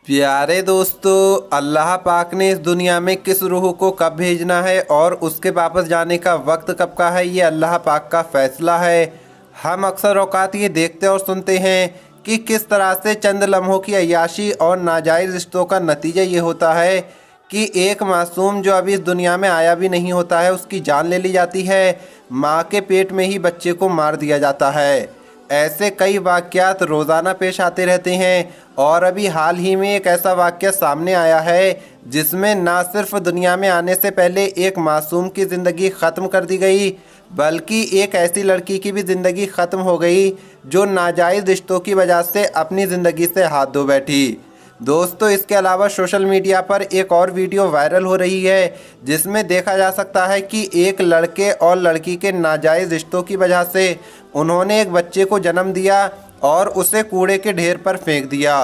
प्यारे दोस्तों, अल्लाह पाक ने इस दुनिया में किस रूह को कब भेजना है और उसके वापस जाने का वक्त कब का है, ये अल्लाह पाक का फैसला है। हम अक्सर औकात ये देखते और सुनते हैं कि किस तरह से चंद लम्हों की अय्याशी और नाजायज़ रिश्तों का नतीजा ये होता है कि एक मासूम जो अभी इस दुनिया में आया भी नहीं होता है, उसकी जान ले ली जाती है। माँ के पेट में ही बच्चे को मार दिया जाता है। ऐसे कई वाक़यात रोज़ाना पेश आते रहते हैं और अभी हाल ही में एक ऐसा वाक़या सामने आया है जिसमें ना सिर्फ दुनिया में आने से पहले एक मासूम की ज़िंदगी ख़त्म कर दी गई, बल्कि एक ऐसी लड़की की भी ज़िंदगी ख़त्म हो गई जो नाजायज़ रिश्तों की वजह से अपनी ज़िंदगी से हाथ धो बैठी। दोस्तों, इसके अलावा सोशल मीडिया पर एक और वीडियो वायरल हो रही है जिसमें देखा जा सकता है कि एक लड़के और लड़की के नाजायज़ रिश्तों की वजह से उन्होंने एक बच्चे को जन्म दिया और उसे कूड़े के ढेर पर फेंक दिया।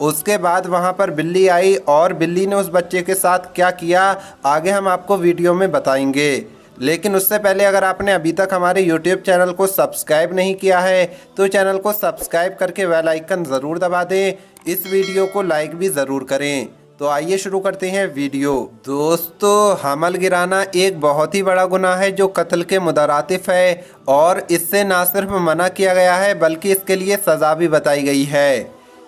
उसके बाद वहां पर बिल्ली आई और बिल्ली ने उस बच्चे के साथ क्या किया, आगे हम आपको वीडियो में बताएंगे। लेकिन उससे पहले अगर आपने अभी तक हमारे YouTube चैनल को सब्सक्राइब नहीं किया है तो चैनल को सब्सक्राइब करके बेल आइकन ज़रूर दबा दें। इस वीडियो को लाइक भी ज़रूर करें। तो आइए शुरू करते हैं वीडियो। दोस्तों, हमल गिराना एक बहुत ही बड़ा गुनाह है जो कत्ल के मुतरातिफ है और इससे ना सिर्फ मना किया गया है बल्कि इसके लिए सज़ा भी बताई गई है।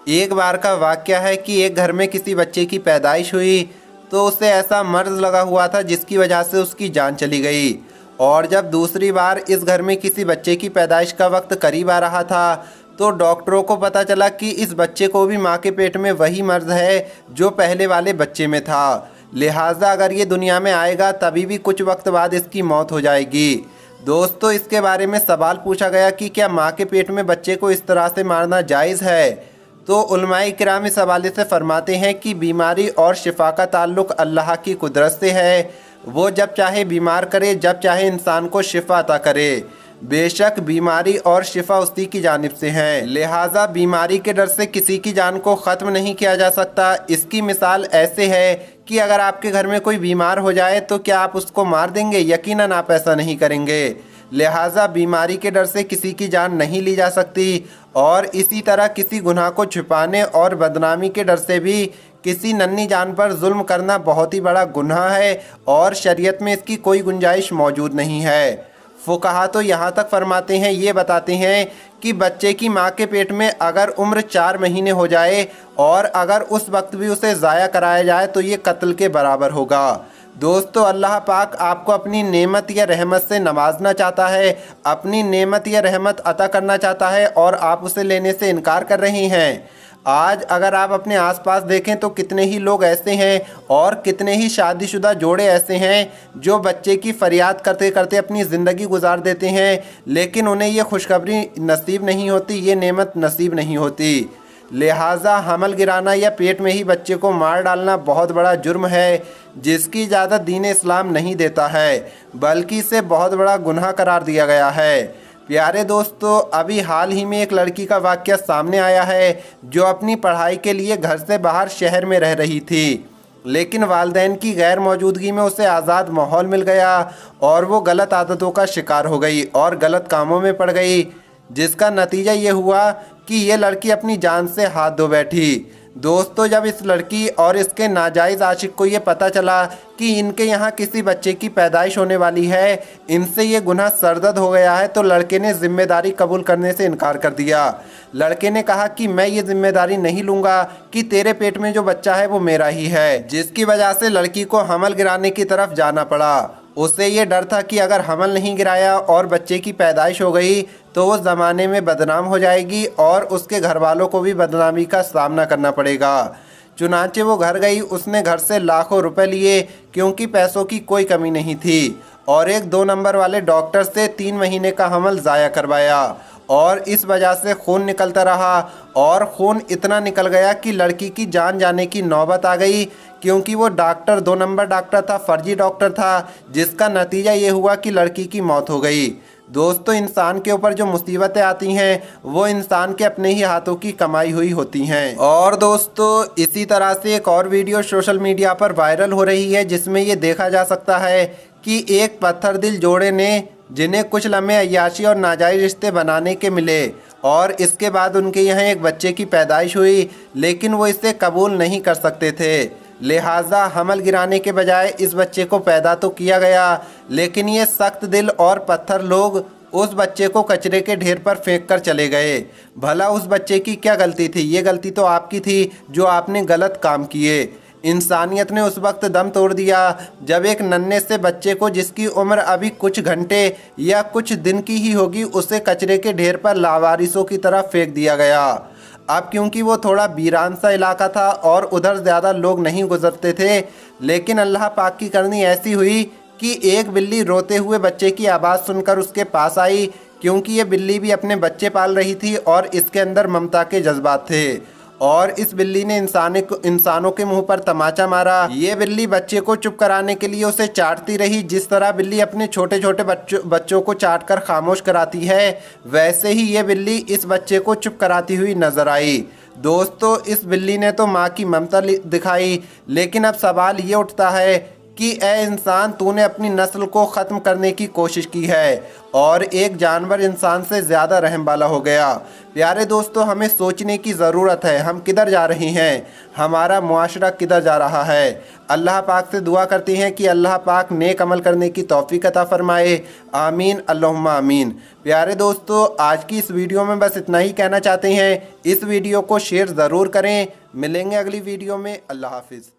एक बार का वाक़या है कि एक घर में किसी बच्चे की पैदाइश हुई तो उसे ऐसा मर्ज लगा हुआ था जिसकी वजह से उसकी जान चली गई। और जब दूसरी बार इस घर में किसी बच्चे की पैदाइश का वक्त करीब आ रहा था तो डॉक्टरों को पता चला कि इस बच्चे को भी माँ के पेट में वही मर्ज है जो पहले वाले बच्चे में था। लिहाजा अगर ये दुनिया में आएगा तभी भी कुछ वक्त बाद इसकी मौत हो जाएगी। दोस्तों, इसके बारे में सवाल पूछा गया कि क्या माँ के पेट में बच्चे को इस तरह से मारना जायज़ है, तो उलमाए किराम इस हवाले से फरमाते हैं कि बीमारी और शिफा का ताल्लुक़ अल्लाह की कुदरत से है। वो जब चाहे बीमार करे, जब चाहे इंसान को शिफा अता करे। बेशक बीमारी और शिफा उसी की जानिब से है, लिहाजा बीमारी के डर से किसी की जान को ख़त्म नहीं किया जा सकता। इसकी मिसाल ऐसे है कि अगर आपके घर में कोई बीमार हो जाए तो क्या आप उसको मार देंगे? यकीनन आप ऐसा नहीं करेंगे। लिहाजा बीमारी के डर से किसी की जान नहीं ली जा सकती और इसी तरह किसी गुनाह को छुपाने और बदनामी के डर से भी किसी नन्ही जान पर जुल्म करना बहुत ही बड़ा गुनाह है और शरीयत में इसकी कोई गुंजाइश मौजूद नहीं है। फुकहा तो यहाँ तक फरमाते हैं, ये बताते हैं कि बच्चे की माँ के पेट में अगर उम्र 4 महीने हो जाए और अगर उस वक्त भी उसे ज़ाया कराया जाए तो ये कत्ल के बराबर होगा। दोस्तों, अल्लाह पाक आपको अपनी नेमत या रहमत से नवाजना चाहता है, अपनी नेमत या रहमत अता करना चाहता है और आप उसे लेने से इनकार कर रहे हैं। आज अगर आप अपने आसपास देखें तो कितने ही लोग ऐसे हैं और कितने ही शादीशुदा जोड़े ऐसे हैं जो बच्चे की फरियाद करते करते अपनी ज़िंदगी गुजार देते हैं, लेकिन उन्हें ये खुशखबरी नसीब नहीं होती, ये नेमत नसीब नहीं होती। लिहाजा हमल गिराना या पेट में ही बच्चे को मार डालना बहुत बड़ा जुर्म है जिसकी इजाज़त दीन इस्लाम नहीं देता है, बल्कि इसे बहुत बड़ा गुनाह करार दिया गया है। प्यारे दोस्तों, अभी हाल ही में एक लड़की का वाक़या सामने आया है जो अपनी पढ़ाई के लिए घर से बाहर शहर में रह रही थी, लेकिन वालिदैन की गैर मौजूदगी में उसे आज़ाद माहौल मिल गया और वो गलत आदतों का शिकार हो गई और गलत कामों में पड़ गई, जिसका नतीजा ये हुआ कि ये लड़की अपनी जान से हाथ धो बैठी। दोस्तों, जब इस लड़की और इसके नाजायज़ आशिक को ये पता चला कि इनके यहाँ किसी बच्चे की पैदाइश होने वाली है, इनसे ये गुनाह सरदर्द हो गया है, तो लड़के ने ज़िम्मेदारी कबूल करने से इनकार कर दिया। लड़के ने कहा कि मैं ये ज़िम्मेदारी नहीं लूँगा कि तेरे पेट में जो बच्चा है वो मेरा ही है, जिसकी वजह से लड़की को हमल गिराने की तरफ जाना पड़ा। उसे ये डर था कि अगर हमल नहीं गिराया और बच्चे की पैदाइश हो गई तो वो ज़माने में बदनाम हो जाएगी और उसके घर वालों को भी बदनामी का सामना करना पड़ेगा। चुनांचे वो घर गई, उसने घर से लाखों रुपए लिए क्योंकि पैसों की कोई कमी नहीं थी और एक 2 नंबर वाले डॉक्टर से 3 महीने का हमल ज़ाया करवाया और इस वजह से खून निकलता रहा और खून इतना निकल गया कि लड़की की जान जाने की नौबत आ गई, क्योंकि वो डॉक्टर 2 नंबर डॉक्टर था, फर्जी डॉक्टर था, जिसका नतीजा ये हुआ कि लड़की की मौत हो गई। दोस्तों, इंसान के ऊपर जो मुसीबतें आती हैं वो इंसान के अपने ही हाथों की कमाई हुई होती हैं। और दोस्तों, इसी तरह से एक और वीडियो सोशल मीडिया पर वायरल हो रही है जिसमें ये देखा जा सकता है कि एक पत्थर दिल जोड़े ने, जिन्हें कुछ लम्हे अय्याशी और नाजायज़ रिश्ते बनाने के मिले और इसके बाद उनके यहाँ एक बच्चे की पैदाइश हुई, लेकिन वो इसे कबूल नहीं कर सकते थे। लिहाजा हमल गिराने के बजाय इस बच्चे को पैदा तो किया गया, लेकिन ये सख्त दिल और पत्थर लोग उस बच्चे को कचरे के ढेर पर फेंक कर चले गए। भला उस बच्चे की क्या गलती थी? ये गलती तो आपकी थी जो आपने गलत काम किए। इंसानियत ने उस वक्त दम तोड़ दिया जब एक नन्हे से बच्चे को, जिसकी उम्र अभी कुछ घंटे या कुछ दिन की ही होगी, उसे कचरे के ढेर पर लावारिसों की तरह फेंक दिया गया। अब क्योंकि वो थोड़ा वीरान सा इलाका था और उधर ज़्यादा लोग नहीं गुजरते थे, लेकिन अल्लाह पाक की करनी ऐसी हुई कि एक बिल्ली रोते हुए बच्चे की आवाज़ सुनकर उसके पास आई, क्योंकि ये बिल्ली भी अपने बच्चे पाल रही थी और इसके अंदर ममता के जज्बात थे। और इस बिल्ली ने इंसानों के मुंह पर तमाचा मारा। ये बिल्ली बच्चे को चुप कराने के लिए उसे चाटती रही। जिस तरह बिल्ली अपने छोटे छोटे बच्चों को चाट कर खामोश कराती है, वैसे ही ये बिल्ली इस बच्चे को चुप कराती हुई नजर आई। दोस्तों, इस बिल्ली ने तो माँ की ममता दिखाई, लेकिन अब सवाल ये उठता है कि ए इंसान, तूने अपनी नस्ल को ख़त्म करने की कोशिश की है और एक जानवर इंसान से ज़्यादा रहम वाला हो गया। प्यारे दोस्तों, हमें सोचने की ज़रूरत है, हम किधर जा रहे हैं, हमारा मुआशरा किधर जा रहा है। अल्लाह पाक से दुआ करते हैं कि अल्लाह पाक नेक अमल करने की तौफीक अता फरमाए। आमीन अल्लाहुम्मा आमीन। प्यारे दोस्तों, आज की इस वीडियो में बस इतना ही कहना चाहते हैं। इस वीडियो को शेयर ज़रूर करें। मिलेंगे अगली वीडियो में। अल्लाह हाफिज़।